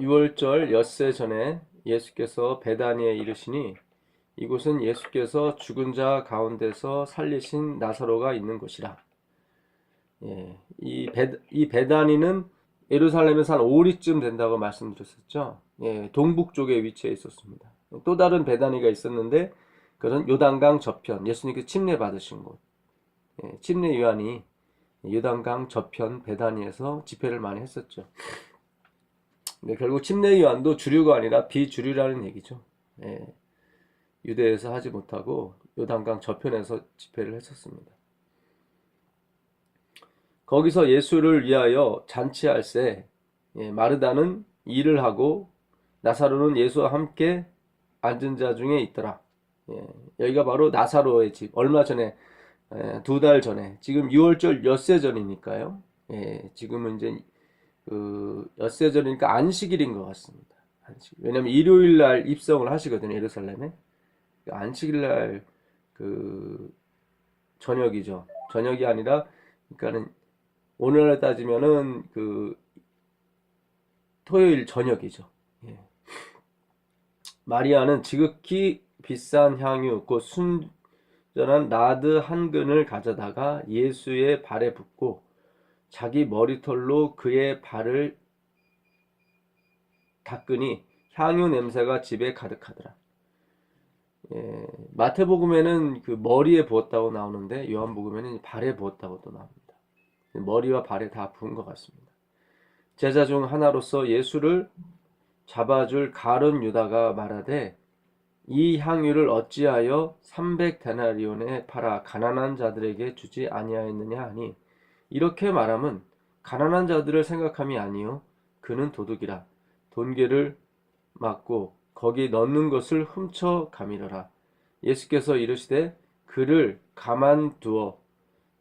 유월절 엿새 전에 예수께서 베다니에 이르시니 이곳은 예수께서 죽은 자 가운데서 살리신 나사로가 있는 곳이라. 이 베다니는 예루살렘에서 한 5리쯤 된다고 말씀드렸었죠. 동북 쪽에 위치해 있었습니다. 또 다른 베다니가 있었는데 그건 요단강 저편, 예수님께서 침례 받으신 곳. 침례 요한이 요단강 저편 베다니에서 집회를 많이 했었죠. 근데 결국 침례 요한도 주류가 아니라 비주류라는 얘기죠. 유대에서 하지 못하고 요단강 저편에서 집회를 했었습니다. 거기서 예수를 위하여 잔치할세 마르다는 일을 하고 나사로는 예수와 함께 앉은 자 중에 있더라. 여기가 바로 나사로의 집. 얼마 전에 2달 전에 지금 6월절 엿새 전이니까요. 지금은 이제 그 엿새 전이니까 안식일인 것 같습니다. 안식. 왜냐하면 일요일 날 입성을 하시거든요. 예루살렘에. 안식일 날 그 저녁이죠. 저녁이 아니라 그러니까는 오늘날 따지면은 그 토요일 저녁이죠. 마리아는 지극히 비싼 향유 곧 순전한 나드 한 근을 가져다가 예수의 발에 붓고 자기 머리털로 그의 발을 닦으니 향유 냄새가 집에 가득하더라. 마태복음에는 그 머리에 부었다고 나오는데 요한복음에는 발에 부었다고 또 나옵니다. 머리와 발에 다 부은 것 같습니다. 제자 중 하나로서 예수를 잡아줄 가룟 유다가 말하되 이 향유를 어찌하여 300데나리온에 팔아 가난한 자들에게 주지 아니하였느냐 하니 이렇게 말함은 가난한 자들을 생각함이 아니요 그는 도둑이라 돈계를 맞고 거기 넣는 것을 훔쳐 가미러라. 예수께서 이르시되 그를 가만두어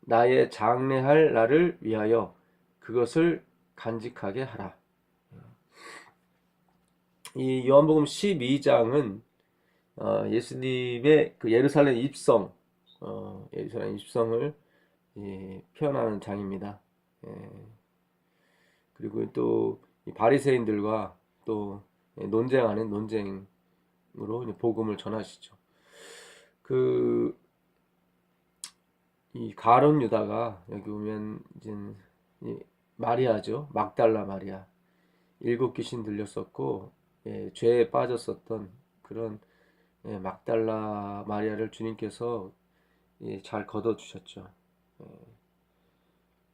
나의 장례할 날을 위하여 그것을 간직하게 하라. 이 요한복음 12장은 예수님의 그 예루살렘 입성, 예루살렘 입성을 표현하는 장입니다. 그리고 또 바리새인들과 또 논쟁하는 논쟁으로 복음을 전하시죠. 이 가룟 유다가 여기 보면 이제 마리아죠. 막달라 마리아. 7귀신 들렸었고 죄에 빠졌었던 그런 막달라 마리아를 주님께서 잘 걷어주셨죠.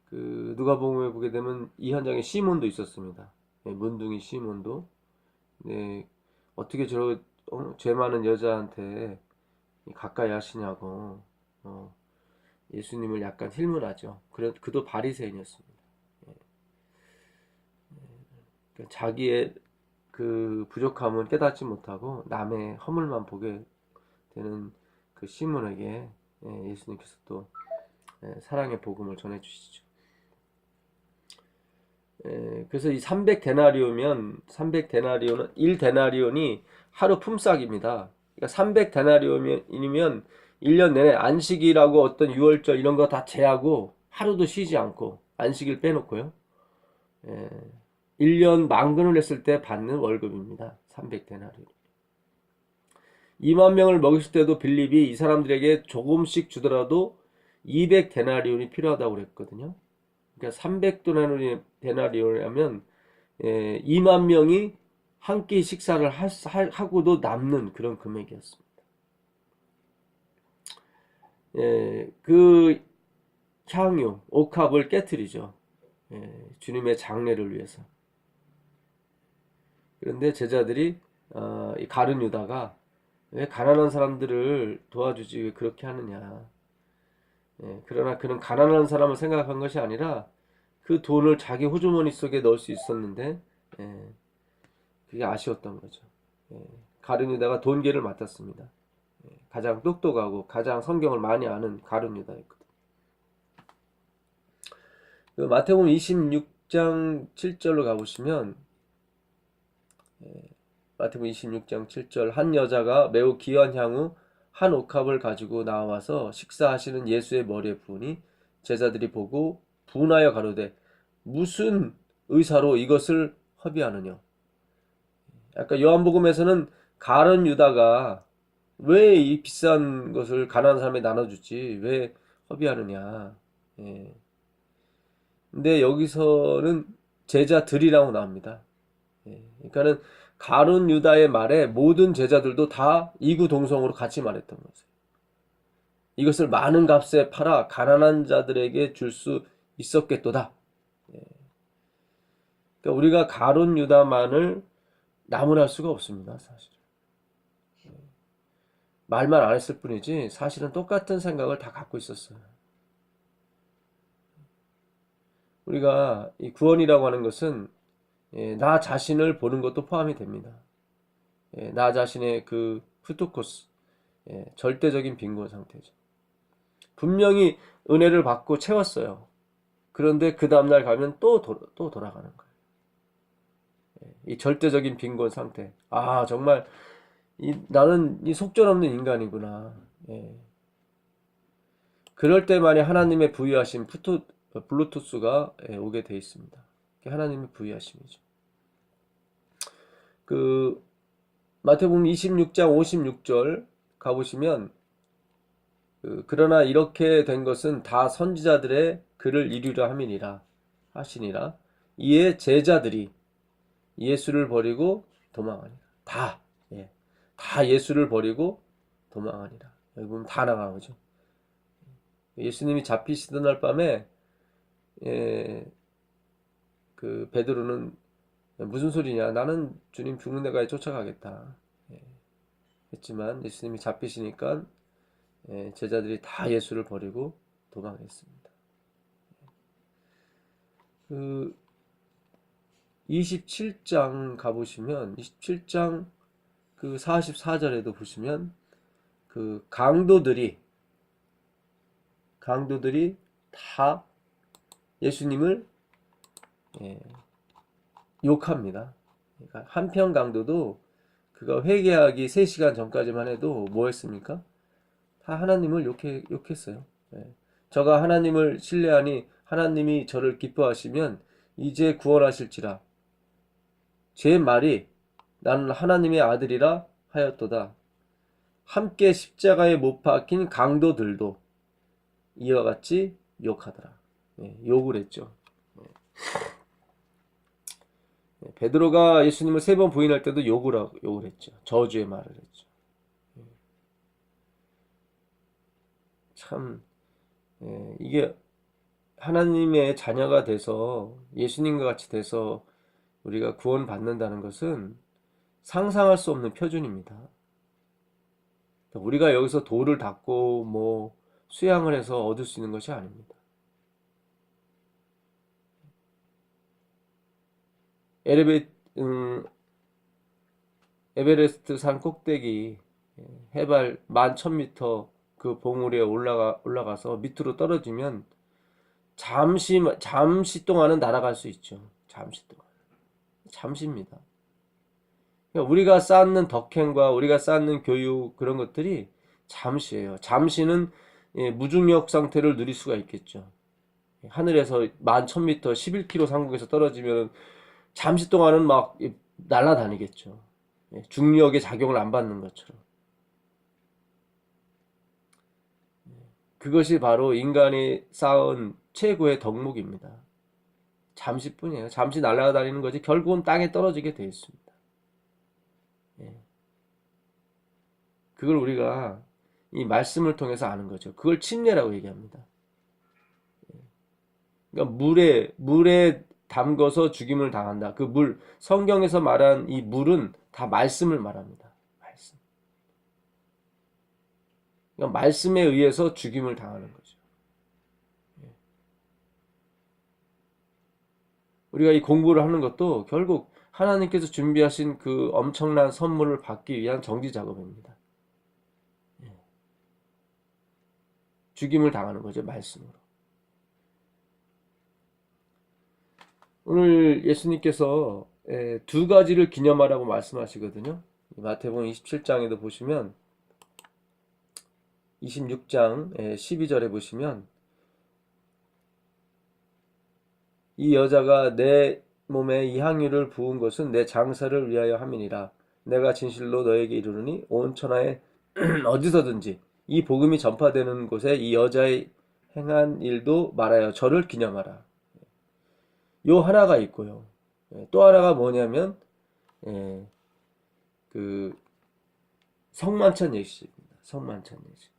그 누가복음에 보게 되면 이 현장에 시몬도 있었습니다. 문둥이 시몬도. 어떻게 죄 많은 여자한테 가까이 하시냐고 예수님을 약간 힐문하죠. 그도 바리새인이었습니다. 자기의 그 부족함은 깨닫지 못하고 남의 허물만 보게 되는 그 시몬에게 예수님께서 또 사랑의 복음을 전해주시죠. 그래서 이 300데나리온은 1데나리온이 하루 품삯입니다. 그러니까 300데나리온이면 1년 내내 안식이라고 어떤 유월절 이런 거 다 제하고 하루도 쉬지 않고 안식일 빼놓고요. 1년 만근을 했을 때 받는 월급입니다. 300데나리온. 2만 명을 먹였을 때도 빌립이 이 사람들에게 조금씩 주더라도 200데나리온이 필요하다고 그랬거든요. 그러니까 300데나리온이라면 2만 명이 한 끼 식사를 하고도 남는 그런 금액이었습니다. 그 향유, 옥합을 깨트리죠. 주님의 장례를 위해서. 그런데 제자들이 이 가룟 유다가 왜 가난한 사람들을 도와주지 왜 그렇게 하느냐. 그러나 그는 가난한 사람을 생각한 것이 아니라 그 돈을 자기 호주머니 속에 넣을 수 있었는데 그게 아쉬웠던 거죠. 가룟 유다가 돈계를 맡았습니다. 가장 똑똑하고 가장 성경을 많이 아는 가룟 유다였거든요. 마태복음 26장 7절로 가보시면 마태복음 26장 7절 한 여자가 매우 귀한 향후 한 옥합을 가지고 나와서 식사하시는 예수의 머리에 부으니 제자들이 보고 분하여 가로되 무슨 의사로 이것을 허비하느냐. 아까 요한복음에서는 가룟 유다가 왜 이 비싼 것을 가난한 사람에 나눠주지? 왜 허비하느냐? 예. 근데 여기서는 제자들이라고 나옵니다. 예. 그러니까는 가룟 유다의 말에 모든 제자들도 다 이구동성으로 같이 말했던 거죠. 이것을 많은 값에 팔아 가난한 자들에게 줄 수 있었겠도다. 예. 그러니까 우리가 가룟 유다만을 나무랄 수가 없습니다, 사실. 말만 안 했을 뿐이지 사실은 똑같은 생각을 다 갖고 있었어요. 우리가 이 구원이라고 하는 것은 나 자신을 보는 것도 포함이 됩니다. 나 자신의 그 후토코스, 절대적인 빈곤 상태죠. 분명히 은혜를 받고 채웠어요. 그런데 그 다음날 가면 또 돌아가는 거예요. 이 절대적인 빈곤 상태. 아, 정말 나는 이 속절없는 인간이구나. 그럴 때만이 하나님의 부유하신 블루투스가 오게 돼 있습니다. 하나님의 부유하심이죠. 그 마태복음 26장 56절 가보시면 그러나 이렇게 된 것은 다 선지자들의 글을 이루려 함이니라 하시니라. 이에 제자들이 예수를 버리고 도망하니라. 다 예수를 버리고 도망하니라. 여기 보면 다 나간 거죠. 예수님이 잡히시던 날 밤에 그 베드로는 무슨 소리냐? 나는 주님 죽는 데까지 쫓아가겠다. 했지만 예수님이 잡히시니까 제자들이 다 예수를 버리고 도망했습니다. 그 27장 가보시면 27장 그 44절에도 보시면 그 강도들이 다 예수님을 욕합니다. 그러니까 한편 강도도 그가 회개하기 3시간 전까지만 해도 뭐 했습니까? 다 하나님을 욕했어요. 저가 하나님을 신뢰하니 하나님이 저를 기뻐하시면 이제 구원하실지라. 제 말이 나는 하나님의 아들이라 하였도다. 함께 십자가에 못 박힌 강도들도 이와 같이 욕하더라. 욕을 했죠. 베드로가 예수님을 3번 부인할 때도 욕을 했죠. 저주의 말을 했죠. 참 이게 하나님의 자녀가 돼서 예수님과 같이 돼서 우리가 구원받는다는 것은 상상할 수 없는 표준입니다. 우리가 여기서 돌을 닦고 뭐 수양을 해서 얻을 수 있는 것이 아닙니다. 에베레스트 산 꼭대기 해발 11,000m 그 봉우리에 올라가서 밑으로 떨어지면 잠시 동안은 날아갈 수 있죠. 잠시 동안. 잠시입니다. 그러니까 우리가 쌓는 덕행과 우리가 쌓는 교육 그런 것들이 잠시예요. 잠시는 무중력 상태를 누릴 수가 있겠죠. 하늘에서 11,000m 11km 상공에서 떨어지면 잠시 동안은 막 날아다니겠죠. 중력의 작용을 안 받는 것처럼. 그것이 바로 인간이 쌓은 최고의 덕목입니다. 잠시뿐이에요. 잠시 날아다니는 것이 결국은 땅에 떨어지게 되어 있습니다. 그걸 우리가 이 말씀을 통해서 아는 거죠. 그걸 침례라고 얘기합니다. 그러니까 물에 담궈서 죽임을 당한다. 그 물, 성경에서 말한 이 물은 다 말씀을 말합니다. 말씀. 그러니까 말씀에 의해서 죽임을 당하는 거죠. 우리가 이 공부를 하는 것도 결국 하나님께서 준비하신 그 엄청난 선물을 받기 위한 정지 작업입니다. 죽임을 당하는 거죠, 말씀으로. 오늘 예수님께서 2가지를 기념하라고 말씀하시거든요. 마태복음 27장에도 보시면 26장 12절에 보시면 이 여자가 내 몸에 이 향유를 부은 것은 내 장사를 위하여 함이니라. 내가 진실로 너에게 이르노니 온 천하에 어디서든지 이 복음이 전파되는 곳에 이 여자의 행한 일도 말하여 저를 기념하라. 요 하나가 있고요. 또 하나가 뭐냐면 그 성만찬 예식입니다. 성만찬 예식.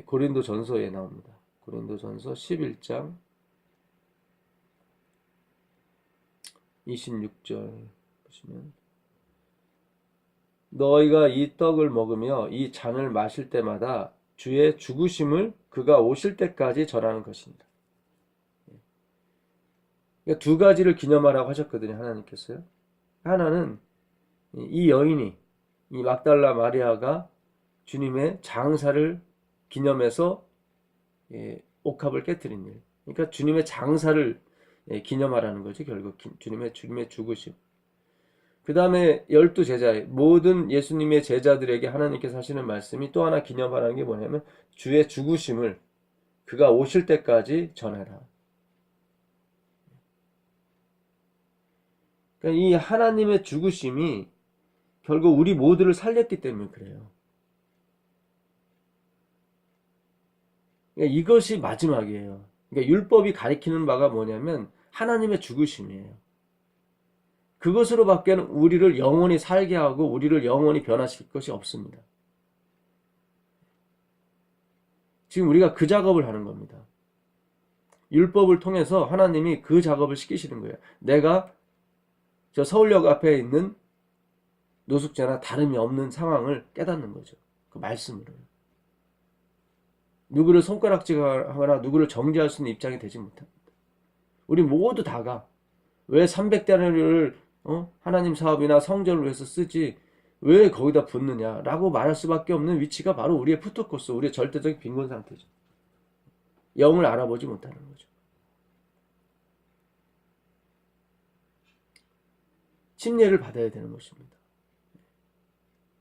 고린도 전서에 나옵니다. 고린도 전서 11장 26절 보시면 너희가 이 떡을 먹으며 이 잔을 마실 때마다 주의 죽으심을 그가 오실 때까지 전하는 것입니다. 그러니까 두 가지를 기념하라고 하셨거든요. 하나님께서요. 하나는 이 여인이 이 막달라 마리아가 주님의 장사를 기념해서 옥합을 깨뜨린 일. 그러니까 주님의 장사를 기념하라는 거죠. 결국 주님의 죽으심. 그 다음에 12제자, 모든 예수님의 제자들에게 하나님께서 하시는 말씀이 또 하나 기념하라는 게 뭐냐면 주의 죽으심을 그가 오실 때까지 전해라. 그러니까 이 하나님의 죽으심이 결국 우리 모두를 살렸기 때문에 그래요. 그러니까 이것이 마지막이에요. 그러니까 율법이 가리키는 바가 뭐냐면 하나님의 죽으심이에요. 그것으로밖에는 우리를 영원히 살게 하고 우리를 영원히 변화시킬 것이 없습니다. 지금 우리가 그 작업을 하는 겁니다. 율법을 통해서 하나님이 그 작업을 시키시는 거예요. 내가 저 서울역 앞에 있는 노숙자나 다름이 없는 상황을 깨닫는 거죠. 그 말씀으로. 누구를 손가락질하거나 누구를 정죄할 수 있는 입장이 되지 못합니다. 우리 모두 다가 왜 300대를 하나님 사업이나 성전을 위해서 쓰지 왜 거기다 붓느냐라고 말할 수밖에 없는 위치가 바로 우리의 푸토코스, 우리의 절대적인 빈곤 상태죠. 영을 알아보지 못하는 거죠. 침례를 받아야 되는 것입니다.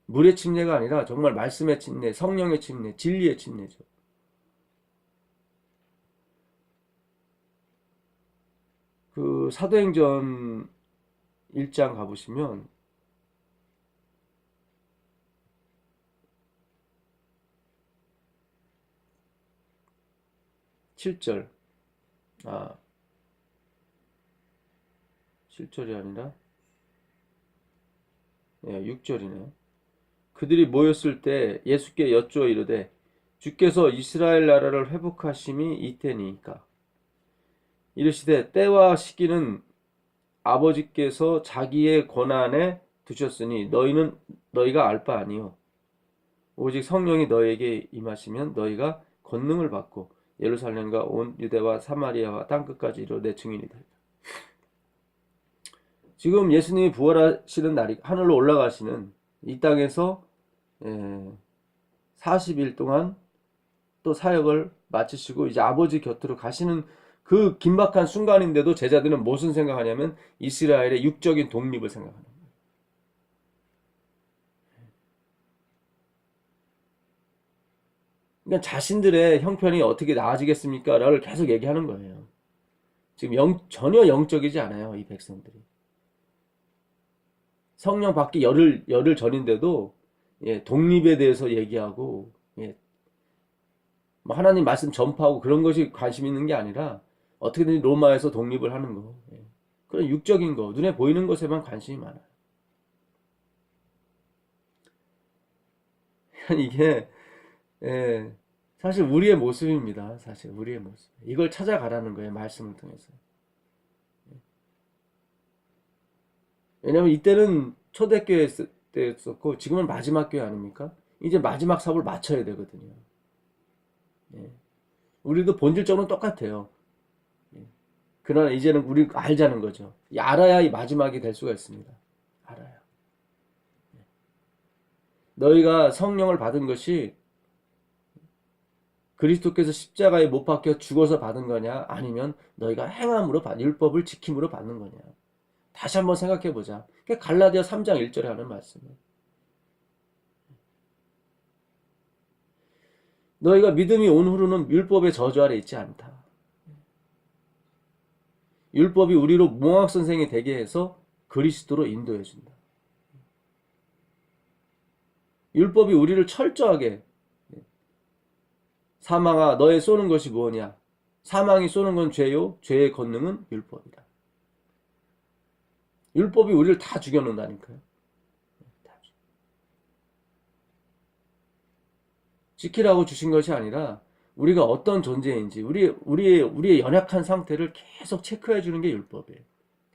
물의 침례가 아니라 정말 말씀의 침례, 성령의 침례, 진리의 침례죠. 그 사도행전 1장 가보시면 7절 7절이 아니라 6절이네요. 그들이 모였을 때 예수께 여쭈어 이르되 주께서 이스라엘 나라를 회복하심이 이때니까 이르시되 때와 시기는 아버지께서 자기의 권한에 두셨으니 너희가 알 바 아니요 오직 성령이 너희에게 임하시면 너희가 권능을 받고 예루살렘과 온 유대와 사마리아와 땅끝까지 이르러 내 증인이 되리라. 지금 예수님이 부활하시는 날이 하늘로 올라가시는 이 땅에서 40일 동안 또 사역을 마치시고 이제 아버지 곁으로 가시는 그 긴박한 순간인데도 제자들은 무슨 생각하냐면 이스라엘의 육적인 독립을 생각하는 거예요. 그러니까 자신들의 형편이 어떻게 나아지겠습니까? 라고 계속 얘기하는 거예요. 지금 전혀 영적이지 않아요. 이 백성들이. 성령 받기 열흘 전인데도 독립에 대해서 얘기하고 뭐 하나님 말씀 전파하고 그런 것이 관심 있는 게 아니라 어떻게든 로마에서 독립을 하는 거. 그런 육적인 거, 눈에 보이는 것에만 관심이 많아요. 이게 사실 우리의 모습입니다. 사실 우리의 모습. 이걸 찾아가라는 거예요. 말씀을 통해서. 왜냐면 이때는 초대교회 때였었고 지금은 마지막 교회 아닙니까? 이제 마지막 사업을 마쳐야 되거든요. 우리도 본질적으로는 똑같아요. 그러나 이제는 우리 알자는 거죠. 알아야 이 마지막이 될 수가 있습니다. 알아요. 너희가 성령을 받은 것이 그리스도께서 십자가에 못 박혀 죽어서 받은 거냐 아니면 너희가 행함으로 율법을 지킴으로 받는 거냐. 다시 한번 생각해 보자. 갈라디아 3장 1절에 하는 말씀이에요. 너희가 믿음이 온 후로는 율법의 저주 아래 있지 않다. 율법이 우리로 몽학 선생이 되게 해서 그리스도로 인도해 준다. 율법이 우리를 철저하게 사망아 너의 쏘는 것이 무엇이냐? 사망이 쏘는 건 죄요. 죄의 권능은 율법이다. 율법이 우리를 다 죽여놓는다니까요. 지키라고 주신 것이 아니라 우리가 어떤 존재인지 우리의 연약한 상태를 계속 체크해 주는 게 율법이에요.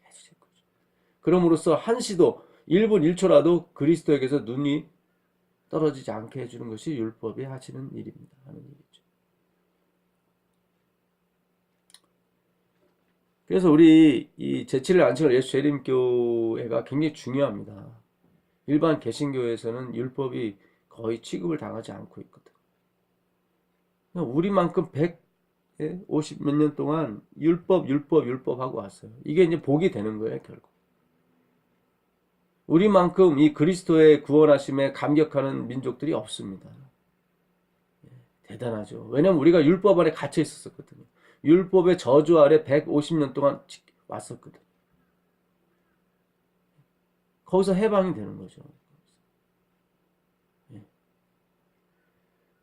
계속 체크해 줘. 그럼으로써 한시도 1분 1초라도 그리스도에게서 눈이 떨어지지 않게 해주는 것이 율법이 하시는 일입니다. 하는 일이죠. 그래서 우리 이 제7일 안식일 예수 재림교회가 굉장히 중요합니다. 일반 개신교회에서는 율법이 거의 취급을 당하지 않고 있거든. 우리만큼 150 몇 년 동안 율법 하고 왔어요. 이게 이제 복이 되는 거예요, 결국. 우리만큼 이 그리스도의 구원하심에 감격하는 민족들이 없습니다. 대단하죠. 왜냐면 우리가 율법 아래 갇혀 있었거든요. 율법의 저주 아래 150년 동안 왔었거든. 거기서 해방이 되는 거죠.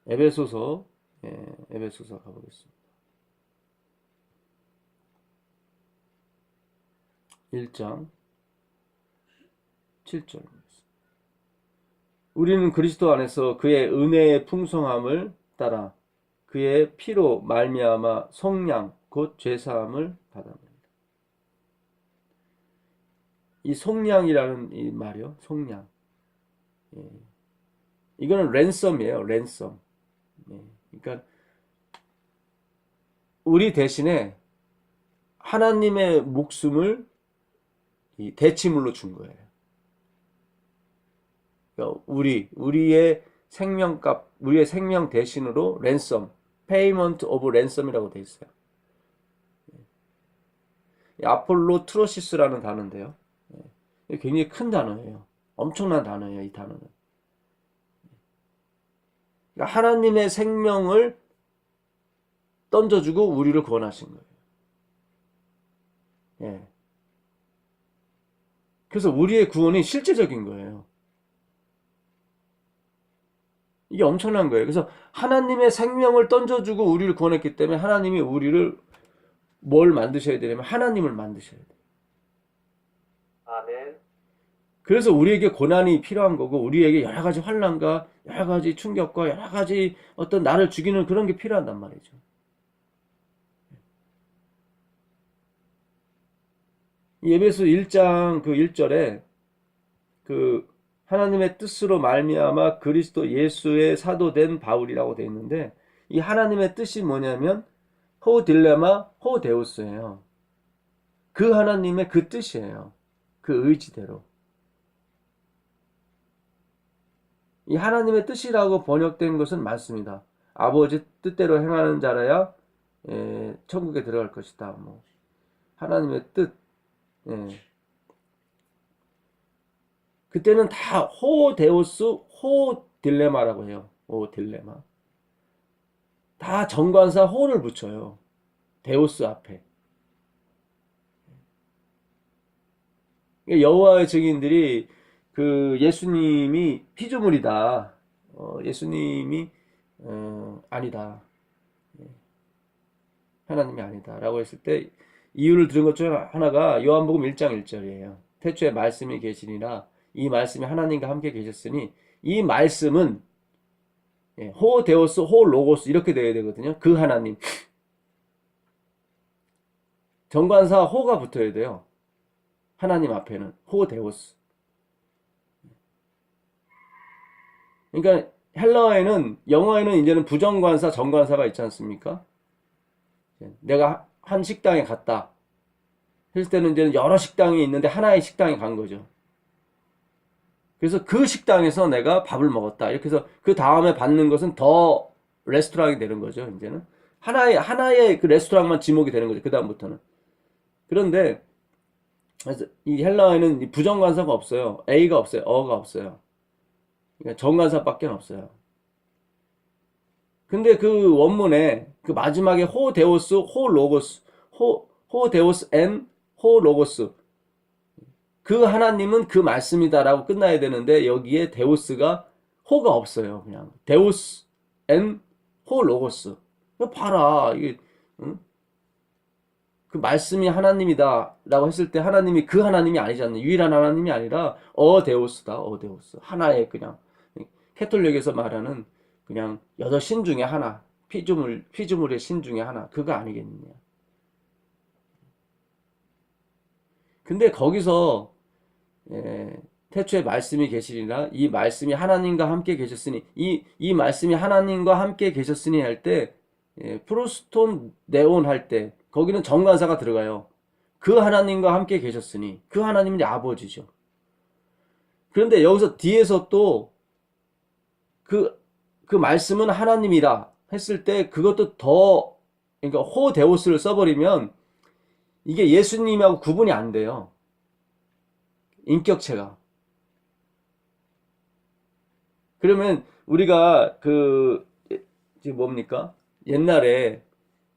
에베소서 가보겠습니다. 1장 7절. 우리는 그리스도 안에서 그의 은혜의 풍성함을 따라 그의 피로 말미암아 속량 곧 죄사함을 받았습니다. 이 속량이라는 이 말이요, 속량. 이거는 랜섬이에요, 랜섬. 그러니까 우리 대신에 하나님의 목숨을 이 대치물로 준 거예요. 그러니까 우리의 생명값, 우리의 생명 대신으로 랜섬, payment of ransom이라고 돼 있어요. 아폴로 트로시스라는 단어인데요. 굉장히 큰 단어예요. 엄청난 단어예요, 이 단어는. 그러니까 하나님의 생명을 던져주고 우리를 구원하신 거예요. 예. 그래서 우리의 구원이 실제적인 거예요. 이게 엄청난 거예요. 그래서 하나님의 생명을 던져주고 우리를 구원했기 때문에 하나님이 우리를 뭘 만드셔야 되냐면 하나님을 만드셔야 돼요. 아멘. 그래서 우리에게 고난이 필요한 거고 우리에게 여러 가지 환난과 여러 가지 충격과 여러 가지 어떤 나를 죽이는 그런 게 필요하단 말이죠. 에베소 1장 그 1절에 그 하나님의 뜻으로 말미암아 그리스도 예수의 사도된 바울이라고 되어 있는데 이 하나님의 뜻이 뭐냐면 호 딜레마 호 데우스예요. 그 하나님의 그 뜻이에요. 그 의지대로. 이 하나님의 뜻이라고 번역된 것은 많습니다. 아버지 뜻대로 행하는 자라야 천국에 들어갈 것이다. 뭐 하나님의 뜻. 그때는 다 호 데우스, 호 딜레마라고 해요. 호 딜레마. 다 정관사 호를 붙여요. 데우스 앞에. 여호와의 증인들이 그 예수님이 피조물이다. 예수님이 아니다. 하나님이 아니다. 라고 했을 때 이유를 들은 것 중 하나가 요한복음 1장 1절이에요. 태초에 말씀이 계시니라 이 말씀이 하나님과 함께 계셨으니 이 말씀은 호 데오스 호 로고스 이렇게 되어야 되거든요. 그 하나님. 정관사 호가 붙어야 돼요. 하나님 앞에는 호 데오스. 그러니까 헬라어에는 영어에는 이제는 부정관사 정관사가 있지 않습니까? 내가 한 식당에 갔다 했을 때는 이제는 여러 식당이 있는데 하나의 식당에 간 거죠. 그래서 그 식당에서 내가 밥을 먹었다. 이렇게 해서 그 다음에 받는 것은 더 레스토랑이 되는 거죠. 이제는 하나의 그 레스토랑만 지목이 되는 거죠. 그 다음부터는. 그런데 그래서 이 헬라어에는 부정관사가 없어요. A가 없어요. 어가 없어요. 그러니까 정관사밖에 없어요. 근데 그 원문에 그 마지막에 호 데오스 호 로고스 호 데오스 앤 호 로고스. 그 하나님은 그 말씀이다라고 끝나야 되는데 여기에 데우스가 호가 없어요. 그냥 데우스 앤 호 로고스. 봐라. 이게 응? 그 말씀이 하나님이다라고 했을 때 하나님이 그 하나님이 아니잖아요. 유일한 하나님이 아니라 데우스다. 데우스. 하나의 그냥 캐톨릭에서 말하는 그냥 여덟 신 중에 하나. 피조물의 신 중에 하나. 그거 아니겠느냐. 근데 거기서 태초에 말씀이 계시리라 이 말씀이 하나님과 함께 계셨으니 이 말씀이 하나님과 함께 계셨으니 할 때 프로스톤 네온 할 때 거기는 정관사가 들어가요. 그 하나님과 함께 계셨으니 그 하나님은 이제 아버지죠. 그런데 여기서 뒤에서 또 그 말씀은 하나님이다 했을 때 그것도 더 그러니까 호데우스를 써버리면 이게 예수님하고 구분이 안 돼요. 인격체가. 그러면 우리가 지금 뭡니까? 옛날에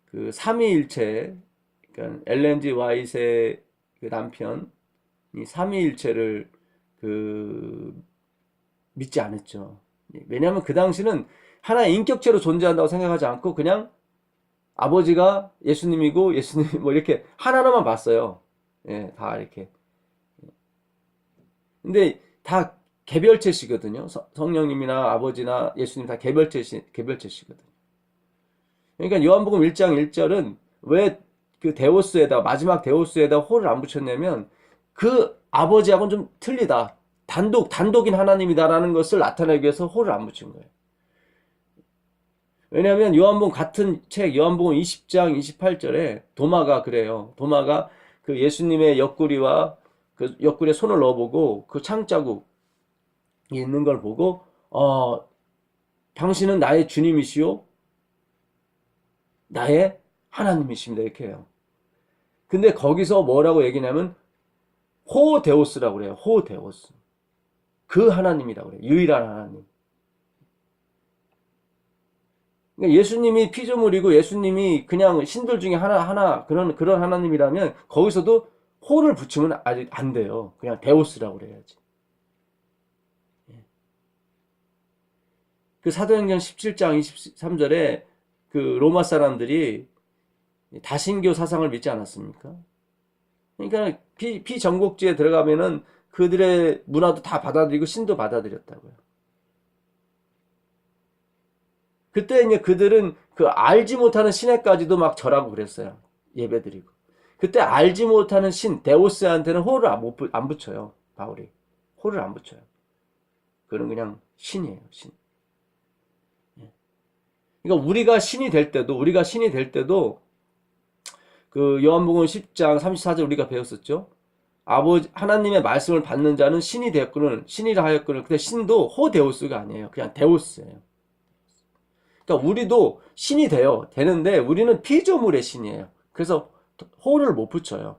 그 삼위일체, 그러니까 엘렌지 와이트의 그 남편이 삼위일체를 믿지 않았죠. 왜냐하면 그 당시는 하나의 인격체로 존재한다고 생각하지 않고 그냥 아버지가 예수님이고 예수님이 뭐 이렇게 하나로만 봤어요. 예, 다 이렇게. 근데 다 개별체시거든요. 성령님이나 아버지나 예수님 다 개별체시거든요. 그러니까 요한복음 1장 1절은 왜 그 데오스에다 마지막 데오스에다 호를 안 붙였냐면 그 아버지하고는 좀 틀리다. 단독인 하나님이다라는 것을 나타내기 위해서 호를 안 붙인 거예요. 왜냐하면 요한복음 같은 책 요한복음 20장 28절에 도마가 그래요. 도마가 그 예수님의 옆구리와 그 옆구리에 손을 넣어보고 그 창자국이 있는 걸 보고 당신은 나의 주님이시오 나의 하나님이십니다 이렇게 해요. 근데 거기서 뭐라고 얘기냐면 호데우스라고 그래요. 호데우스. 그 하나님이라고 그래요. 유일한 하나님. 그러니까 예수님이 피조물이고 예수님이 그냥 신들 중에 하나 그런 하나님이라면 거기서도 호를 붙이면 아직 안 돼요. 그냥 데우스라고 그래야지. 그 사도행전 17장 23절에 그 로마 사람들이 다신교 사상을 믿지 않았습니까? 그러니까 피정복지에 들어가면은 그들의 문화도 다 받아들이고 신도 받아들였다고요. 그때 이제 그들은 그 알지 못하는 신에까지도 막 절하고 그랬어요. 예배드리고. 그때 알지 못하는 신 데오스한테는 호를 안 붙여요. 바울이 호를 안 붙여요. 그건 그냥 신이에요. 신. 그러니까 우리가 신이 될 때도 그 요한복음 10장 34절 우리가 배웠었죠. 아버지 하나님의 말씀을 받는 자는 신이 되었거늘 신이라 하였거늘 근데 신도 호데우스가 아니에요. 그냥 데우스예요. 그러니까 우리도 신이 되는데 우리는 피조물의 신이에요. 그래서 호를 못 붙여요.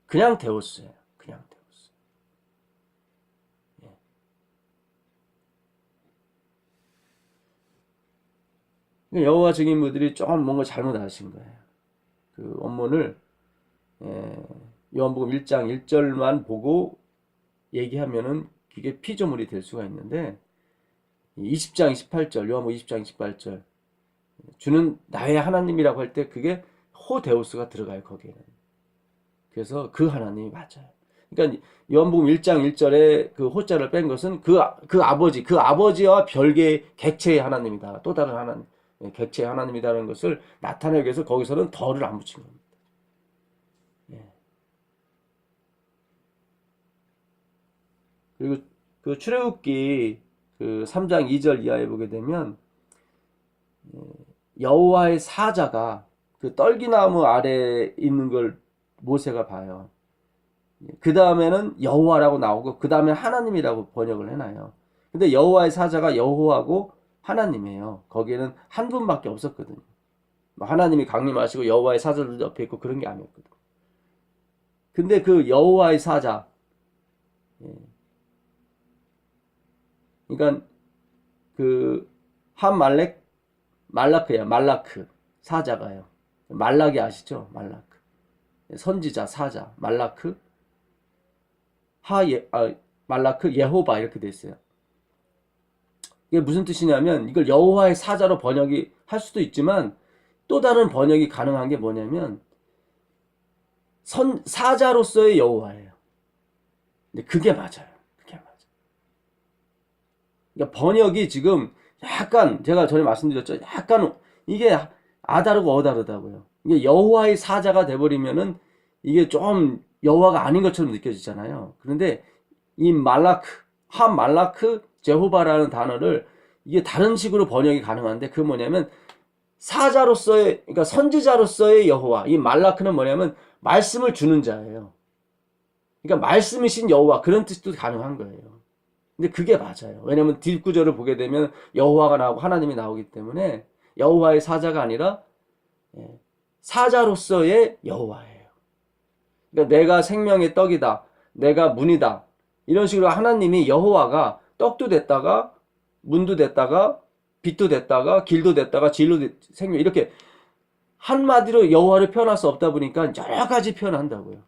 그냥 데우스예요. 그냥 데우스. 예. 여호와 증인분들이 조금 뭔가 잘못하신 거예요. 그 원문을 요한복음 1장 1절만 보고 얘기하면은 그게 피조물이 될 수가 있는데 20장 28절 요한복음 20장 28절 주는 나의 하나님이라고 할 때 그게 호데우스가 들어가요. 거기에는. 그래서 그 하나님이 맞아요. 그러니까 요한복음 1장 1절에 그 호자를 뺀 것은 그 아버지와 별개의 객체의 하나님이다. 또 다른 하나님, 객체의 하나님이다라는 것을 나타내기 위해서 거기서는 덜을 안 붙인 겁니다. 그리고 그 출애굽기 그 3장 2절 이하에 보게 되면 여호와의 사자가 그 떨기나무 아래에 있는 걸 모세가 봐요. 그 다음에는 여호와라고 나오고 그 다음에 하나님이라고 번역을 해놔요. 근데 여호와의 사자가 여호와고 하나님이에요. 거기에는 한 분밖에 없었거든요. 하나님이 강림하시고 여호와의 사자들 옆에 있고 그런 게 아니었거든요. 근데 그 여호와의 사자 그러니까 그 말라크예요. 말라크 사자가요. 말라기 아시죠? 말라크. 선지자, 사자, 말라크, 말라크, 예호바 이렇게 돼 있어요. 이게 무슨 뜻이냐면 이걸 여호와의 사자로 번역이 할 수도 있지만 또 다른 번역이 가능한 게 뭐냐면 사자로서의 여호와예요. 근데 그게 맞아요. 그게 맞아요. 그러니까 번역이 지금 약간 제가 전에 말씀드렸죠. 약간 이게 아다르고 어다르다고요. 이게 여호와의 사자가 돼버리면은 이게 좀 여호와가 아닌 것처럼 느껴지잖아요. 그런데 이 말라크 제호바라는 단어를 이게 다른 식으로 번역이 가능한데 그게 뭐냐면 사자로서의 그러니까 선지자로서의 여호와. 이 말라크는 뭐냐면 말씀을 주는 자예요. 그러니까 말씀이신 여호와 그런 뜻도 가능한 거예요. 근데 그게 맞아요. 왜냐면 뒷구절을 보게 되면 여호와가 나오고 하나님이 나오기 때문에 여호와의 사자가 아니라 사자로서의 여호와예요. 그러니까 내가 생명의 떡이다. 내가 문이다. 이런 식으로 하나님이 여호와가 떡도 됐다가 문도 됐다가 빛도 됐다가 길도 됐다가 생명 이렇게 한마디로 여호와를 표현할 수 없다 보니까 여러 가지 표현한다고요.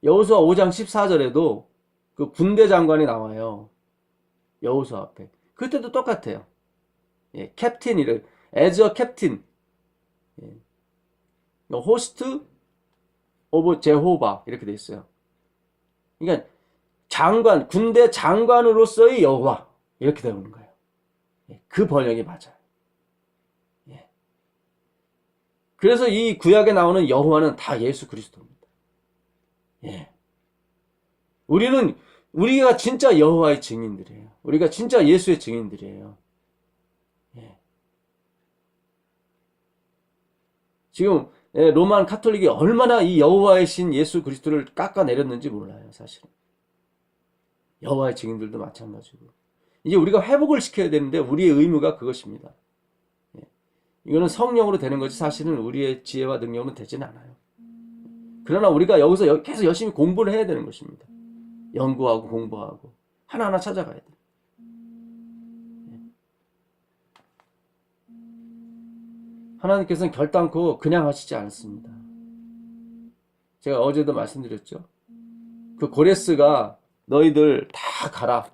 여호수아 5장 14절에도 그 군대 장관이 나와요. 여호수아 앞에. 그때도 똑같아요. 캡틴이를 as a captain. 호스트 오브 제호바 이렇게 돼 있어요. 그러니까 장관, 군대 장관으로서의 여호와 이렇게 되는 거예요. 그 번역이 맞아요. 그래서 이 구약에 나오는 여호와는 다 예수 그리스도입니다. 우리가 진짜 여호와의 증인들이에요. 우리가 진짜 예수의 증인들이에요. 지금 로만 카톨릭이 얼마나 이 여호와의 신 예수 그리스도를 깎아내렸는지 몰라요, 사실은. 여호와의 증인들도 마찬가지고. 이제 우리가 회복을 시켜야 되는데 우리의 의무가 그것입니다. 이거는 성령으로 되는 거지 사실은 우리의 지혜와 능력은 되지는 않아요. 그러나 우리가 여기서 계속 열심히 공부를 해야 되는 것입니다. 연구하고 공부하고 하나하나 찾아가야 돼요. 하나님께서는 결단코 그냥 하시지 않습니다. 제가 어제도 말씀드렸죠. 그 고레스가 너희들 다 가라.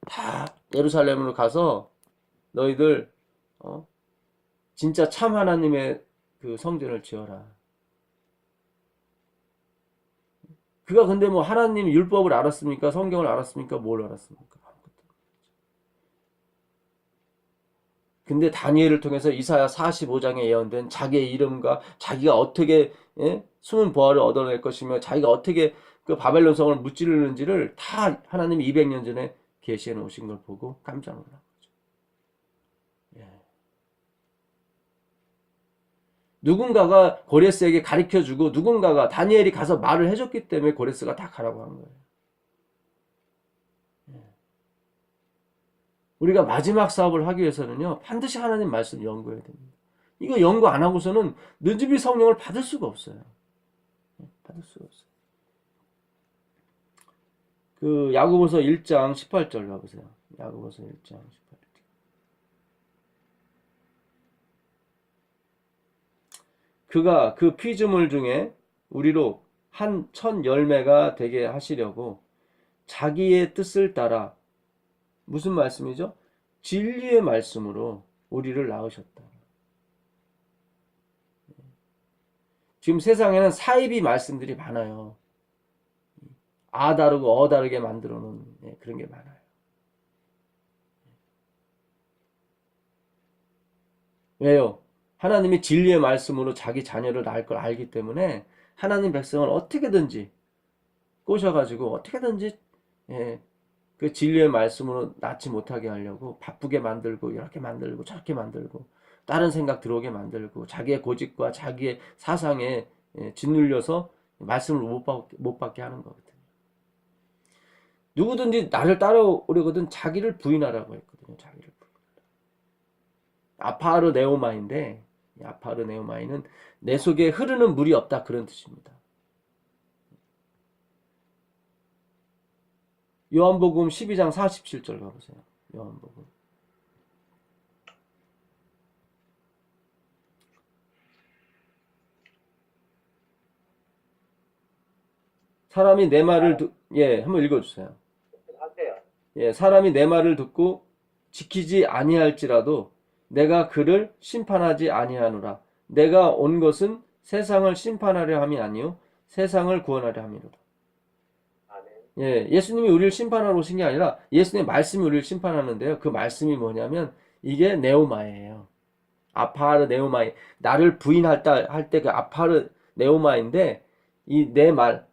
다 예루살렘으로 가서 너희들 진짜 참 하나님의 그 성전을 지어라. 그가 근데 뭐 하나님 율법을 알았습니까? 성경을 알았습니까? 뭘 알았습니까? 근데 다니엘을 통해서 이사야 45장에 예언된 자기의 이름과 자기가 어떻게 숨은 부활을 얻어낼 것이며 자기가 어떻게 그 바벨론 성을 무찌르는지를 다 하나님이 200년 전에 계시해 놓으신 걸 보고 깜짝 놀란 거죠. 누군가가 고레스에게 가르쳐주고 누군가가 다니엘이 가서 말을 해줬기 때문에 고레스가 다 가라고 한 거예요. 우리가 마지막 사업을 하기 위해서는요 반드시 하나님 말씀 연구해야 됩니다. 이거 연구 안 하고서는 느즈미 성령을 받을 수가 없어요. 받을 수가 없어요. 그 야고보서 1장 18절 가보세요. 야고보서 1장 18절. 그가 그 피조물 중에 우리로 한 첫 열매가 되게 하시려고 자기의 뜻을 따라 무슨 말씀이죠? 진리의 말씀으로 우리를 낳으셨다. 지금 세상에는 사이비 말씀들이 많아요. 다르고 다르게 만들어 놓은 그런 게 많아요. 왜요? 하나님이 진리의 말씀으로 자기 자녀를 낳을 걸 알기 때문에 하나님 백성을 어떻게든지 꼬셔가지고 어떻게든지 그 진리의 말씀으로 낳지 못하게 하려고 바쁘게 만들고 이렇게 만들고 저렇게 만들고 다른 생각 들어오게 만들고 자기의 고집과 자기의 사상에 짓눌려서 말씀을 못 받게 하는 거거든요. 누구든지 나를 따라오려거든 자기를 부인하라고 했거든요. 자기를 부인하라. 아파르 네오마인데 아파르 네오마이는 내 속에 흐르는 물이 없다 그런 뜻입니다. 요한복음 12장 47절 가보세요. 요한복음. 사람이 내 말을 예, 한번 읽어주세요. 하세요. 예, 사람이 내 말을 듣고 지키지 아니할지라도 내가 그를 심판하지 아니하노라. 내가 온 것은 세상을 심판하려 함이 아니요 세상을 구원하려 함이로다. 아멘. 예, 예수님이 우리를 심판하러 오신 게 아니라 예수님의 말씀이 우리를 심판하는데요. 그 말씀이 뭐냐면 이게 네오마예요. 아파르 네오마이. 나를 부인할 때 그 아파르 네오마인데 이 내 말.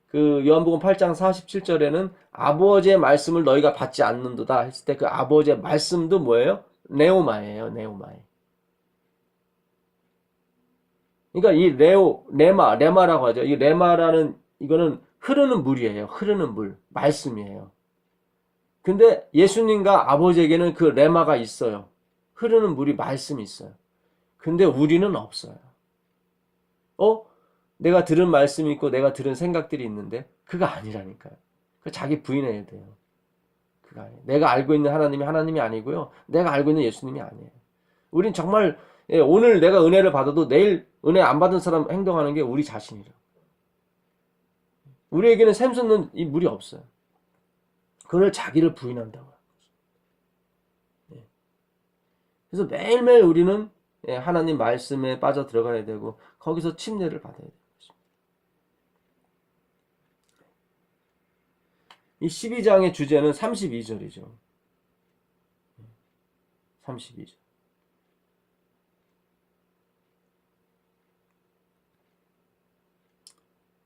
그 요한복음 8장 47절에는 아버지의 말씀을 너희가 받지 않는도다 했을 때 그 아버지의 말씀도 뭐예요? 네오마예요. 네오마에. 그러니까 이 레마라고 하죠. 이 레마라는 이거는 흐르는 물이에요. 흐르는 물. 말씀이에요. 근데 예수님과 아버지에게는 그 레마가 있어요. 흐르는 물이 말씀이 있어요. 근데 우리는 없어요. 내가 들은 말씀이 있고 내가 들은 생각들이 있는데 그거 아니라니까요. 그 자기 부인해야 돼요. 그거 아니에요. 내가 알고 있는 하나님이 하나님이 아니고요. 내가 알고 있는 예수님이 아니에요. 우린 정말 오늘 내가 은혜를 받아도 내일 은혜 안 받은 사람 행동하는 게 우리 자신이라. 우리에게는 샘솟는 이 물이 없어요. 그걸 자기를 부인한다고. 그래서 매일매일 우리는 하나님 말씀에 빠져 들어가야 되고 거기서 침례를 받아야 돼요. 이 12장의 주제는 32절이죠. 32절.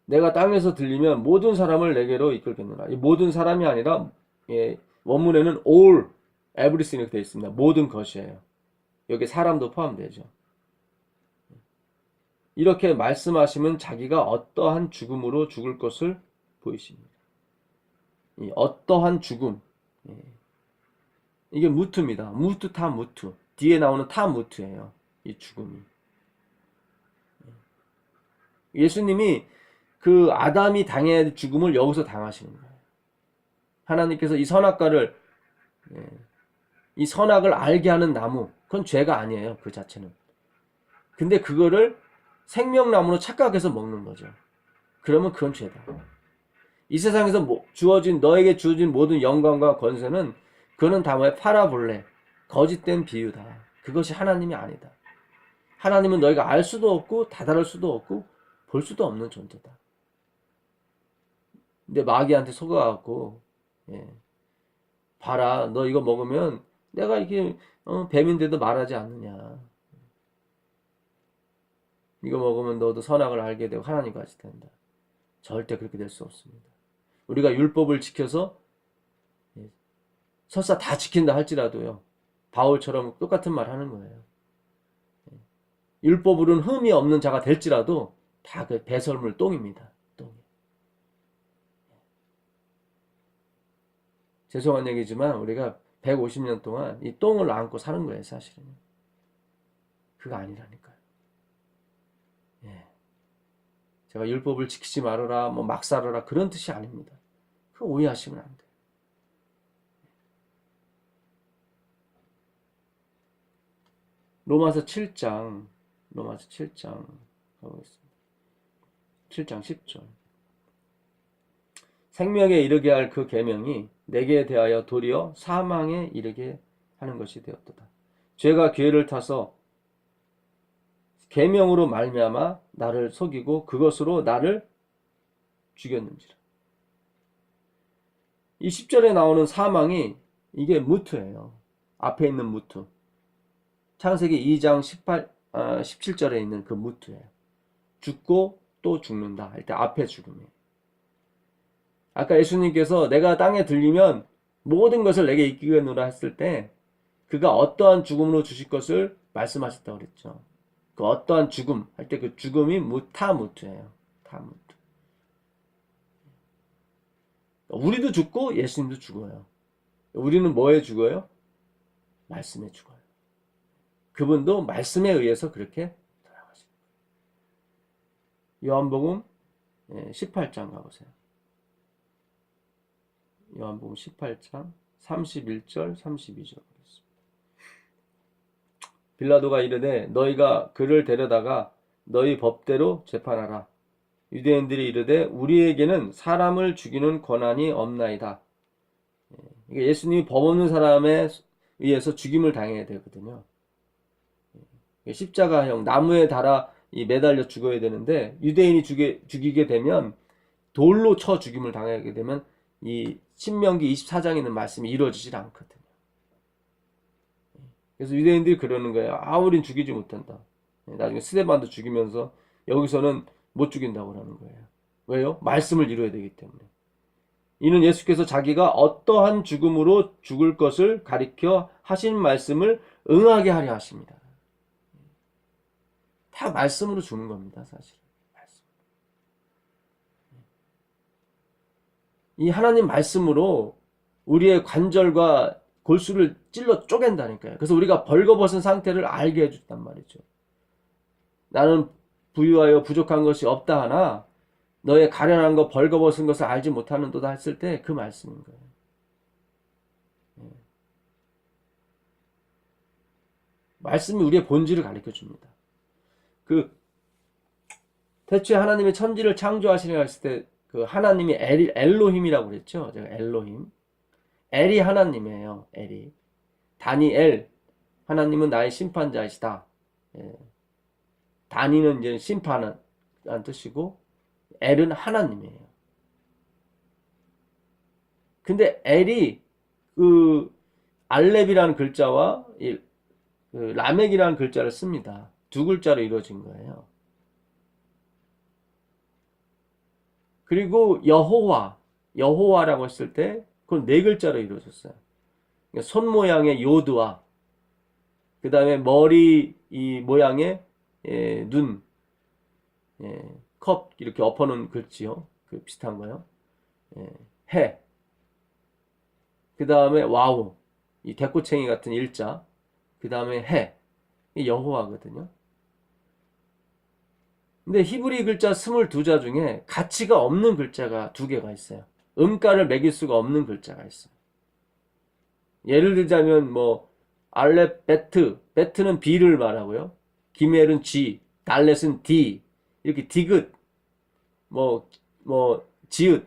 내가 땅에서 들리면 모든 사람을 내게로 이끌겠노라. 이 모든 사람이 아니라 원문에는 all, everything 이렇게 되어 있습니다. 모든 것이에요. 여기 사람도 포함되죠. 이렇게 말씀하시면 자기가 어떠한 죽음으로 죽을 것을 보이십니다. 이 어떠한 죽음. 이게 무트입니다. 무트 타 무트. 뒤에 나오는 타 무트예요. 이 죽음이. 예수님이 그 아담이 당해야 할 죽음을 여기서 당하시는 거예요. 하나님께서 이 선악과를 이 선악을 알게 하는 나무 그건 죄가 아니에요. 그 자체는. 근데 그거를 생명나무로 착각해서 먹는 거죠. 그러면 그건 죄다. 이 세상에서 너에게 주어진 모든 영광과 권세는 그거는 다 뭐야? 파라볼레. 거짓된 비유다. 그것이 하나님이 아니다. 하나님은 너희가 알 수도 없고 다다를 수도 없고 볼 수도 없는 존재다. 근데 마귀한테 속아갖고 봐라 너 이거 먹으면 내가 이게 뱀인데도 말하지 않느냐. 이거 먹으면 너도 선악을 알게 되고 하나님 같이 된다. 절대 그렇게 될 수 없습니다. 우리가 율법을 지켜서 설사 다 지킨다 할지라도요. 바울처럼 똑같은 말 하는 거예요. 율법으로는 흠이 없는 자가 될지라도 다 그 배설물 똥입니다. 똥이. 죄송한 얘기지만 우리가 150년 동안 이 똥을 안고 사는 거예요. 사실은. 그거 아니라니까요. 제가 율법을 지키지 말아라, 막 살아라 그런 뜻이 아닙니다. 그거 오해하시면 안 돼요. 로마서 7장 가보겠습니다. 7장 10절. 생명에 이르게 할 그 계명이 내게 대하여 도리어 사망에 이르게 하는 것이 되었도다. 죄가 기회를 타서 계명으로 말미암아 나를 속이고 그것으로 나를 죽였는지라. 이 10절에 나오는 사망이 이게 무트예요. 앞에 있는 무트. 창세기 2장 17절에 있는 그 무트예요. 죽고 또 죽는다 할 때 앞에 죽음이에요. 아까 예수님께서 내가 땅에 들리면 모든 것을 내게 이기겠노라 했을 때 그가 어떠한 죽음으로 주실 것을 말씀하셨다고 그랬죠. 그 어떠한 죽음 할 때 그 죽음이 타무트예요. 타무트. 우리도 죽고 예수님도 죽어요. 우리는 뭐에 죽어요? 말씀에 죽어요. 그분도 말씀에 의해서 그렇게 돌아가십니다. 요한복음 18장 가보세요. 요한복음 18장 31절 32절 보겠습니다. 빌라도가 이르되 너희가 그를 데려다가 너희 법대로 재판하라. 유대인들이 이르되 우리에게는 사람을 죽이는 권한이 없나이다. 이게 예수님이 법 없는 사람에 의해서 죽임을 당해야 되거든요. 십자가형 나무에 달아 매달려 죽어야 되는데 유대인이 죽이게 되면 돌로 쳐 죽임을 당하게 되면 이 신명기 24장에 있는 말씀이 이루어지질 않거든요. 그래서 유대인들이 그러는 거예요. 우린 죽이지 못한다. 나중에 스데반도 죽이면서 여기서는 못 죽인다고 하는 거예요. 왜요? 말씀을 이루어야 되기 때문에. 이는 예수께서 자기가 어떠한 죽음으로 죽을 것을 가리켜 하신 말씀을 응하게 하려 하십니다. 다 말씀으로 죽는 겁니다, 사실. 이 하나님 말씀으로 우리의 관절과 골수를 찔러 쪼갠다니까요. 그래서 우리가 벌거벗은 상태를 알게 해줬단 말이죠. 나는 부유하여 부족한 것이 없다 하나 너의 가련한 것 벌거벗은 것을 알지 못하는도다 했을 때 그 말씀인 거예요. 말씀이 우리의 본질을 가르쳐 줍니다. 태초에 하나님이 천지를 창조하시려고 했을 때 그 하나님이 엘로힘이라고 그랬죠. 제가 엘로힘. 엘이 하나님이에요. 엘이. 다니엘. 하나님은 나의 심판자이시다. 다니는 이제 심판은 뜻이고 엘은 하나님이에요. 근데 엘이 그 알렙이라는 글자와 그 라멕이라는 글자를 씁니다. 두 글자로 이루어진 거예요. 그리고 여호와라고 했을 때 그건 네 글자로 이루어졌어요. 그러니까 손 모양의 요드와 그 다음에 머리 이 모양의 눈, 컵 이렇게 엎어놓은 글씨요. 그 비슷한 거요. 해. 그 다음에 와우, 이 대꼬챙이 같은 일자. 그 다음에 해. 이 여호와거든요. 근데 히브리 글자 22자 중에 가치가 없는 글자가 2개가 있어요. 음가를 매길 수가 없는 글자가 있어요. 예를 들자면 알렙 베트는 B를 말하고요. 기멜은 G, 달렛은 D, 이렇게 디귿, 지읒,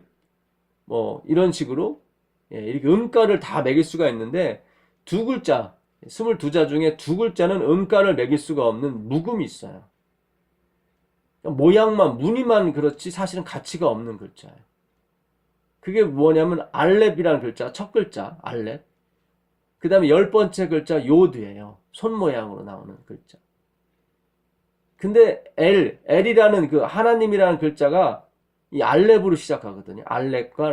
이런 식으로 이렇게 음가를 다 매길 수가 있는데 2글자, 22자 중에 2글자는 음가를 매길 수가 없는 묵음이 있어요. 모양만, 무늬만 그렇지 사실은 가치가 없는 글자예요. 그게 뭐냐면 알렙이라는 글자, 첫 글자 알렙. 그 다음에 10번째 글자 요드예요. 손 모양으로 나오는 글자. 근데 엘이라는 그 하나님이라는 글자가 이 알렙으로 시작하거든요. 알렙과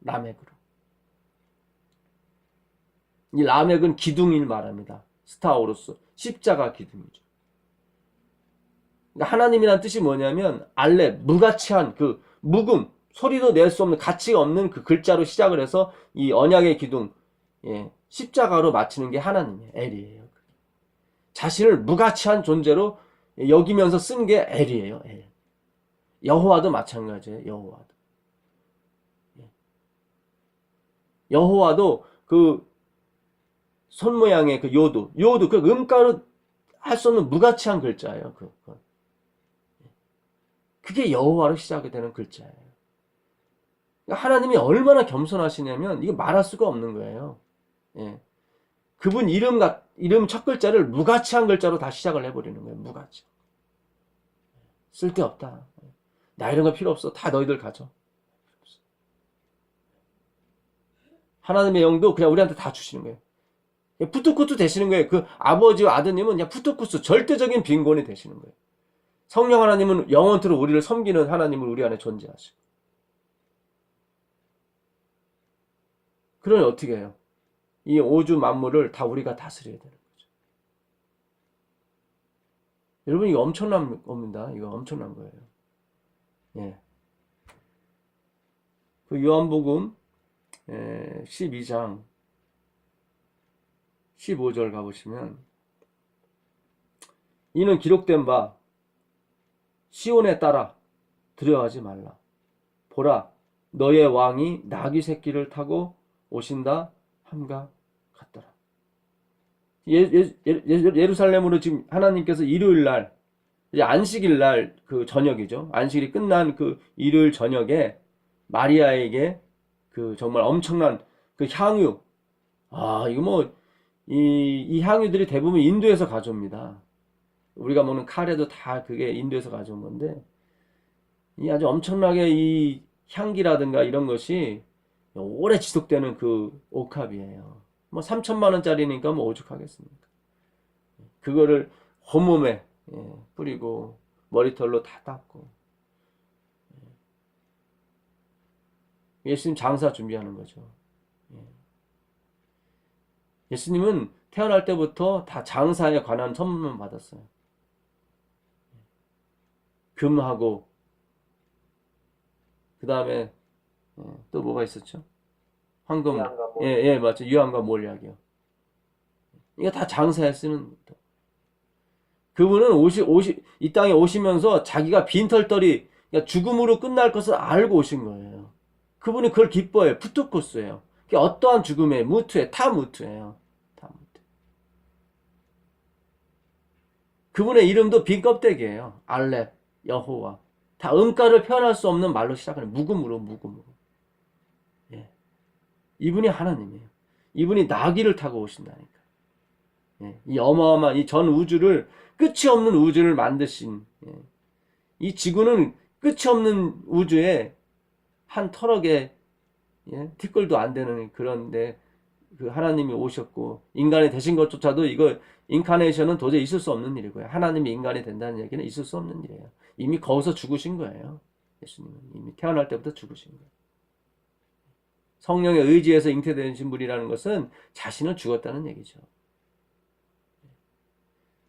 라멕으로. 이 라멕은 기둥을 말합니다. 스타우로스, 십자가 기둥이죠. 그러니까 하나님이라는 뜻이 뭐냐면 알렙, 무가치한 그 묵음, 소리도 낼 수 없는 가치가 없는 그 글자로 시작을 해서 이 언약의 기둥, 십자가로 맞추는 게 하나님이에요. 엘이에요. 자신을 무가치한 존재로 여기면서 쓴 게 엘이에요. 엘. 여호와도 마찬가지예요. 여호와도 그 손 모양의 그 요드 그 음가로 할 수 없는 무가치한 글자예요. 그게 여호와로 시작이 되는 글자예요. 하나님이 얼마나 겸손하시냐면 이거 말할 수가 없는 거예요. 그분 이름 첫 글자를 무가치한 글자로 다 시작을 해버리는 거예요. 무가치. 쓸데없다. 나 이런 거 필요 없어. 다 너희들 가져. 하나님의 영도 그냥 우리한테 다 주시는 거예요. 푸트쿠스 되시는 거예요. 그 아버지와 아드님은 그냥 푸트쿠스, 절대적인 빈곤이 되시는 거예요. 성령 하나님은 영원토록 우리를 섬기는 하나님을 우리 안에 존재하시고. 그러니 어떻게 해요? 이 오주 만물을 다 우리가 다스려야 되는 거죠. 여러분 이거 엄청난 겁니다. 이거 엄청난 거예요. 그 요한복음 12장 15절 가보시면 이는 기록된 바 시온에 따라 두려워하지 말라. 보라 너의 왕이 나귀 새끼를 타고 오신다 함과 같더라. 예루살렘으로 지금 하나님께서 일요일 날 이제 안식일 날 그 저녁이죠. 안식일이 끝난 그 일요일 저녁에 마리아에게 그 정말 엄청난 그 향유, 이거 뭐, 이 향유들이 대부분 인도에서 가져옵니다. 우리가 먹는 카레도 다 그게 인도에서 가져온 건데, 이 아주 엄청나게 이 향기라든가 이런 것이 오래 지속되는 그 옥합이에요. 뭐 3천만 원짜리니까 뭐 오죽하겠습니까? 그거를 온몸에 뿌리고 머리털로 다 닦고 예수님 장사 준비하는 거죠. 예수님은 태어날 때부터 다 장사에 관한 선물만 받았어요. 금하고 그 다음에 또 뭐가 있었죠? 황금, 유황과 몰. 예, 맞죠. 유황과 몰약이요. 이거 다 장사에 쓰는 것도. 그분은 이 땅에 오시면서 자기가 빈털터리, 그러니까 죽음으로 끝날 것을 알고 오신 거예요. 그분이 그걸 기뻐해요. 푸트코스예요. 어떠한 죽음에 무트에 타 무트예요. 타 무트. 그분의 이름도 빈 껍데기예요. 알렙, 여호와. 다 음가를 표현할 수 없는 말로 시작하는 무금으로. 예. 이분이 하나님이에요. 이분이 나귀를 타고 오신다니까. 예. 이 어마어마한 이 전 우주를 끝이 없는 우주를 만드신 이 지구는 끝이 없는 우주에 한 터럭에 티끌도 안 되는 그런데 그 하나님이 오셨고 인간이 되신 것조차도 이거 인카네이션은 도저히 있을 수 없는 일이고요. 하나님이 인간이 된다는 얘기는 있을 수 없는 일이에요. 이미 거기서 죽으신 거예요. 예수님은 이미 태어날 때부터 죽으신 거예요. 성령의 의지에서 잉태되신 분이라는 것은 자신은 죽었다는 얘기죠.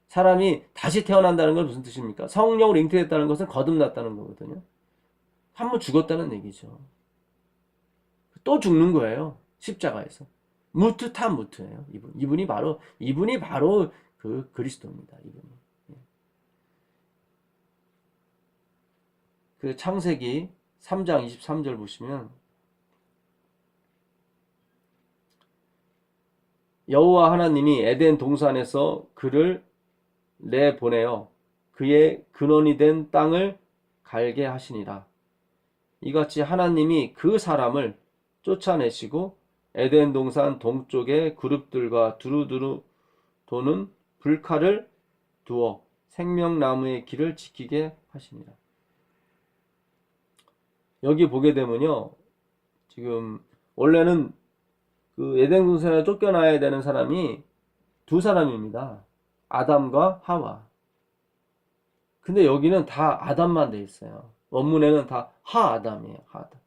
사람이 다시 태어난다는 건 무슨 뜻입니까? 성령으로 잉태됐다는 것은 거듭났다는 거거든요. 한번 죽었다는 얘기죠. 또 죽는 거예요. 십자가에서. 무트타 무트예요. 이분이 바로 그 그리스도입니다. 이분이. 그 창세기 3장 23절 보시면 여호와 하나님이 에덴 동산에서 그를 내보내어 그의 근원이 된 땅을 갈게 하시니라. 이같이 하나님이 그 사람을 쫓아내시고 에덴 동산 동쪽의 그룹들과 두루두루 도는 불칼을 두어 생명나무의 길을 지키게 하시니라. 여기 보게 되면요, 지금 원래는 그 에덴 동산에 쫓겨나야 되는 사람이 두 사람입니다. 아담과 하와. 근데 여기는 다 아담만 돼 있어요. 원문에는 다 하아담이에요. 하아담.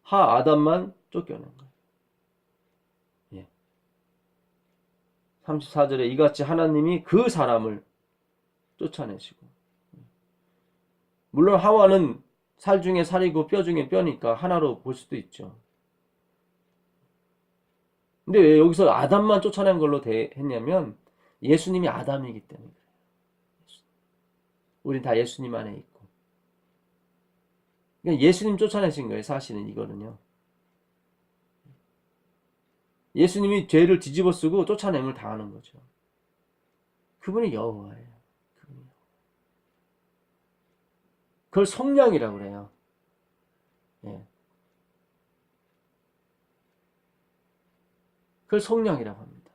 하아담만 쫓겨난 거예요. 34절에 이같이 하나님이 그 사람을 쫓아내시고, 물론 하와는 살 중에 살이고 뼈 중에 뼈니까 하나로 볼 수도 있죠. 근데 왜 여기서 아담만 쫓아낸 걸로 했냐면 예수님이 아담이기 때문에 그래요. 우린 다 예수님 안에 있고. 그러니까 예수님 쫓아내신 거예요. 사실은 이거는요. 예수님이 죄를 뒤집어 쓰고 쫓아냄을 당하는 거죠. 그분이 여호와예요. 그걸 성령이라고 그래요. 그걸 성령이라고 합니다.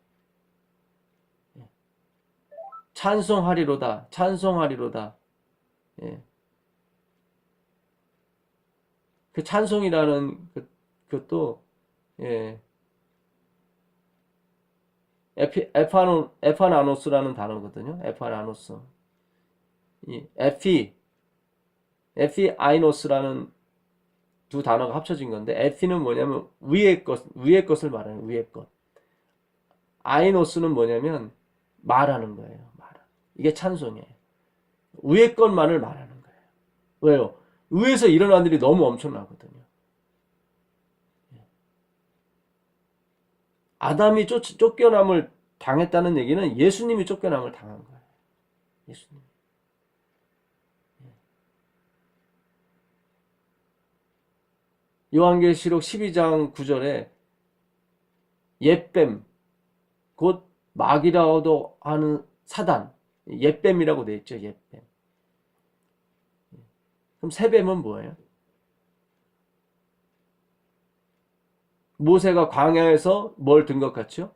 찬송하리로다. 찬송하리로다. 그 찬송이라는 그것도 에파나노스라는 단어거든요. 에파나노스. 이 에피아이노스라는 두 단어가 합쳐진 건데, 에피는 뭐냐면 위의 것을 말하는 위의 것. 아이노스는 뭐냐면 말하는 거예요. 이게 찬송이에요. 위의 것만을 말하는 거예요. 왜요? 위에서 일어난 일이 너무 엄청나거든요. 아담이 쫓겨남을 당했다는 얘기는 예수님이 쫓겨남을 당한 거예요. 예수님. 요한계시록 12장 9절에 옛뱀, 곧 마귀라고도 하는 사단, 옛뱀이라고 되어 있죠. 옛뱀. 그럼 새 뱀은 뭐예요? 모세가 광야에서 뭘 든 것 같죠?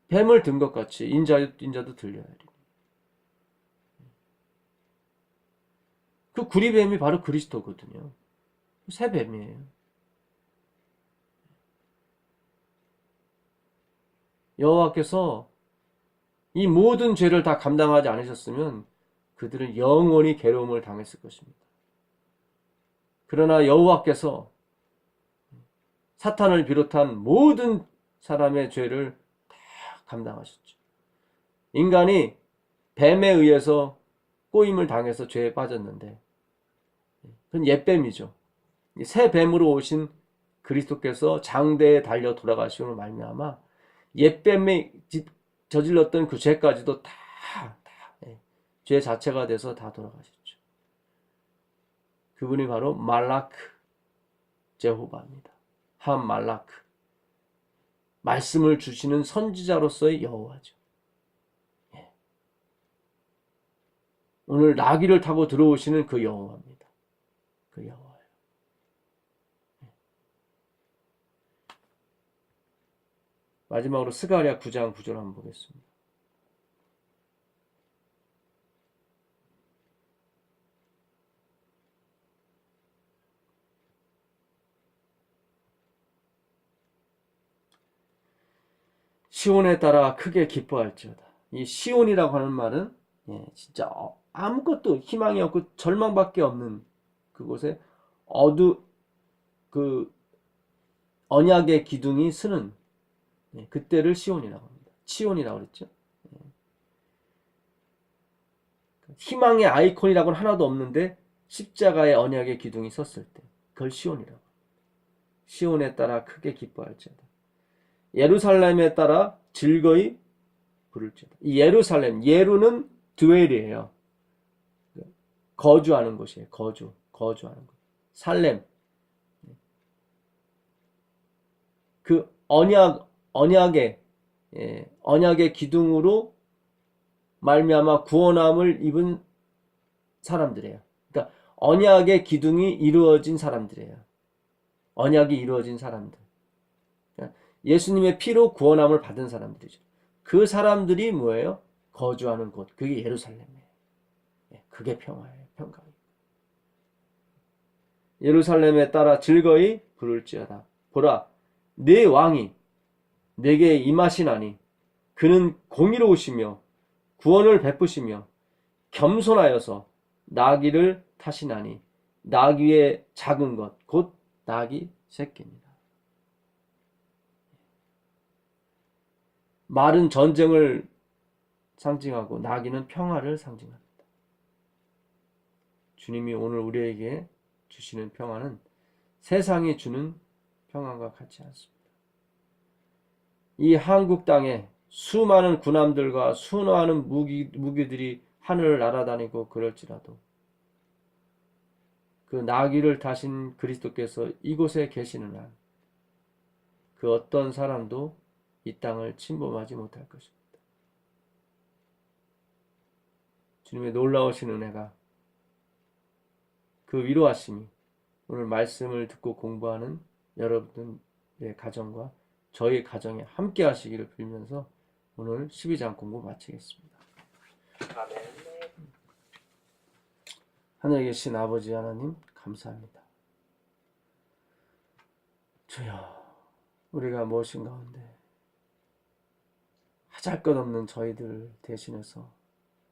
뱀을 든 것 같이 인자도 들려야 돼. 그 구리뱀이 바로 그리스도거든요. 새 뱀이에요. 여호와께서 이 모든 죄를 다 감당하지 않으셨으면 그들은 영원히 괴로움을 당했을 것입니다. 그러나 여호와께서 사탄을 비롯한 모든 사람의 죄를 다 감당하셨죠. 인간이 뱀에 의해서 꼬임을 당해서 죄에 빠졌는데 그건 옛뱀이죠. 새 뱀으로 오신 그리스도께서 장대에 달려 돌아가시므로 말미암아 옛뱀이 저질렀던 그 죄까지도 죄 자체가 돼서 다 돌아가셨죠. 그분이 바로 말라크 제호바입니다. 한 말라크. 말씀을 주시는 선지자로서의 여호와죠. 오늘 나귀를 타고 들어오시는 그 여호와입니다. 그 여호와예요. 마지막으로 스가랴 9장 9절 한번 보겠습니다. 시온에 따라 크게 기뻐할지어다. 이 시온이라고 하는 말은 진짜 아무것도 희망이 없고 절망밖에 없는 그곳에 그 언약의 기둥이 서는 그때를 시온이라고 합니다. 치온이라고 그랬죠. 희망의 아이콘이라고는 하나도 없는데 십자가의 언약의 기둥이 섰을 때 그걸 시온이라고 합니다. 시온에 따라 크게 기뻐할지어다. 예루살렘에 따라 즐거이 부를지어다. 이 예루살렘, 예루는 드웰이에요. 거주하는 곳이에요. 거주하는 곳. 살렘. 그 언약의 기둥으로 말미암아 구원함을 입은 사람들이에요. 그러니까 언약의 기둥이 이루어진 사람들이에요. 언약이 이루어진 사람들. 그러니까 예수님의 피로 구원함을 받은 사람들이죠. 그 사람들이 뭐예요? 거주하는 곳. 그게 예루살렘이에요. 그게 평화예요. 평강이에요. 예루살렘에 따라 즐거이 부를지어다. 보라, 네 왕이 내게 임하시나니 그는 공의로우시며 구원을 베푸시며 겸손하여서 나귀를 타시나니 나귀의 작은 것 곧 나귀 새끼입니다. 말은 전쟁을 상징하고 나귀는 평화를 상징합니다. 주님이 오늘 우리에게 주시는 평화는 세상이 주는 평화가 같지 않습니다. 이 한국 땅에 수많은 군함들과 수많은 무기들이 하늘을 날아다니고 그럴지라도 그 나귀를 타신 그리스도께서 이곳에 계시는 한 그 어떤 사람도 이 땅을 침범하지 못할 것입니다. 주님의 놀라우신 은혜가 그 위로하심이 오늘 말씀을 듣고 공부하는 여러분의 가정과 저희 가정에 함께 하시기를 빌면서 오늘 12장 공부 마치겠습니다. 아멘. 하늘에 계신 아버지 하나님 감사합니다. 주여, 우리가 무엇인 가운데 하잘것없는 저희들 대신해서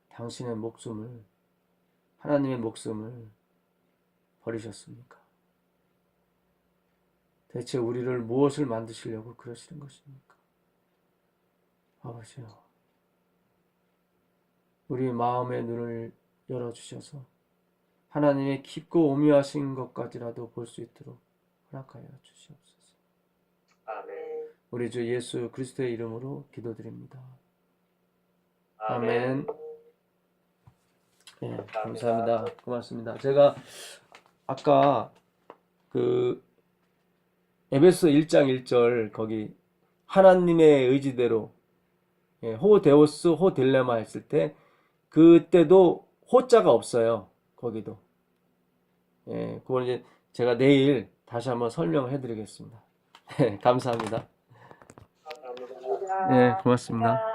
당신의 목숨을, 하나님의 목숨을 버리셨습니까? 대체 우리를 무엇을 만드시려고 그러시는 것입니까? 아버지요, 우리 마음의 눈을 열어주셔서 하나님의 깊고 오묘하신 것까지라도 볼 수 있도록 허락하여 주시옵소서. 아멘. 우리 주 예수 그리스도의 이름으로 기도드립니다. 아멘. 아멘. 네, 감사합니다. 고맙습니다. 제가 아까 그 에베소 1장 1절 거기 하나님의 의지대로 호 데오스 호 딜레마 했을 때 그때도 호자가 없어요. 거기도. 예, 그걸 이제 제가 내일 다시 한번 설명해 드리겠습니다. 감사합니다. 감사합니다. 예, 고맙습니다.